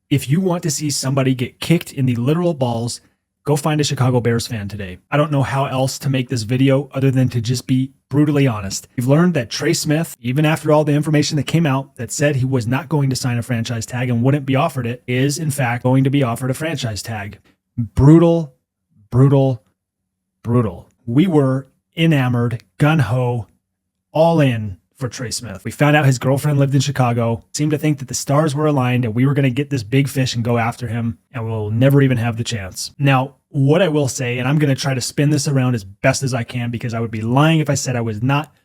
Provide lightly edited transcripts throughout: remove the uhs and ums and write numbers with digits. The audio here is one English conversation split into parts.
If you want to see somebody get kicked in the literal balls, go find a Chicago Bears fan today. I don't know how else to make this video other than to just be brutally honest. We've learned that Trey Smith, even after all the information that came out that said he was not going to sign a franchise tag and wouldn't be offered it, is in fact going to be offered a franchise tag. Brutal, brutal, brutal. We were enamored, gun-ho, all in for Trey Smith. We found out his girlfriend lived in Chicago, seemed to think that the stars were aligned and we were going to get this big fish and go after him, and we'll never even have the chance. Now, what I will say, and I'm going to try to spin this around as best as I can because I would be lying if I said I was not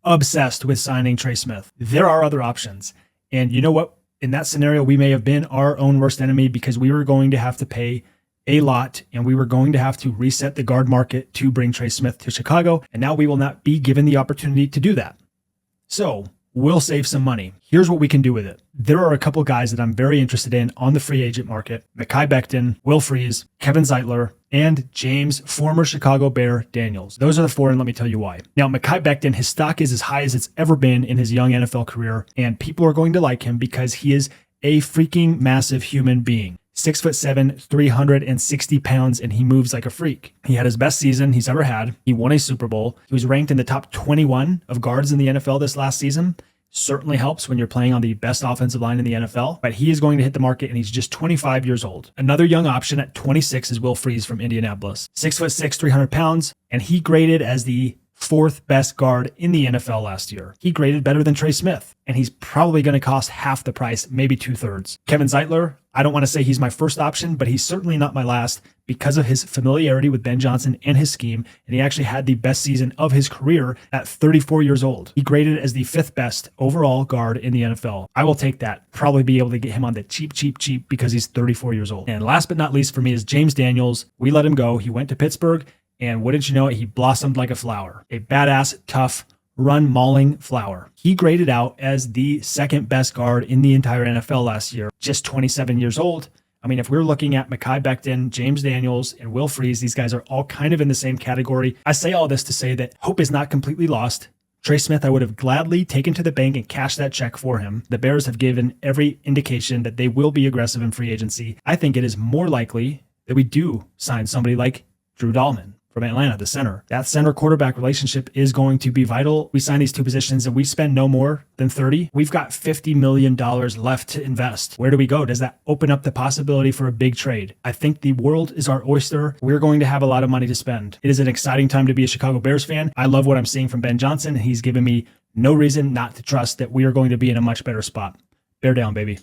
obsessed with signing Trey Smith. There are other options. And you know what? In that scenario, we may have been our own worst enemy because we were going to have to pay a lot and we were going to have to reset the guard market to bring Trey Smith to Chicago. And now we will not be given the opportunity to do that. So we'll save some money. Here's what we can do with it. There are a couple guys that I'm very interested in on the free agent market: Mekhi Becton, Will Freeze, Kevin Zeitler, and James, former Chicago Bear, Daniels. Those are the four, and let me tell you why. Now, Mekhi Becton, his stock is as high as it's ever been in his young NFL career, and people are going to like him because he is a freaking massive human being. 6'7", 360 pounds, and he moves like a freak. He had his best season he's ever had. He won a Super Bowl. He was ranked in the top 21 of guards in the NFL this last season. Certainly helps when you're playing on the best offensive line in the NFL, but he is going to hit the market and he's just 25 years old. Another young option at 26 is Will Freeze from Indianapolis. 6'6", 300 pounds, and he graded as the fourth best guard in the NFL last year. He graded better than Trey Smith, and he's probably going to cost half the price, maybe 2/3. Kevin Zeitler, I don't want to say he's my first option, but he's certainly not my last because of his familiarity with Ben Johnson and his scheme, and he actually had the best season of his career at 34 years old. He graded as the fifth best overall guard in the NFL. I will take that. Probably be able to get him on the cheap because he's 34 years old. And last but not least for me is James Daniels. We let him go. He went to Pittsburgh, and wouldn't you know it, he blossomed like a flower. A badass, tough, run-mauling flower. He graded out as the second best guard in the entire NFL last year, just 27 years old. I mean, if we're looking at Mekhi Becton, James Daniels, and Will Freeze, these guys are all kind of in the same category. I say all this to say that hope is not completely lost. Trey Smith, I would have gladly taken to the bank and cashed that check for him. The Bears have given every indication that they will be aggressive in free agency. I think it is more likely that we do sign somebody like Drew Dahlman from Atlanta, the center. That center quarterback relationship is going to be vital. We sign these two positions and we spend no more than 30. We've got $50 million left to invest. Where do we go? Does that open up the possibility for a big trade? I think the world is our oyster. We're going to have a lot of money to spend. It is an exciting time to be a Chicago Bears fan. I love what I'm seeing from Ben Johnson. He's given me no reason not to trust that we are going to be in a much better spot. Bear down, baby.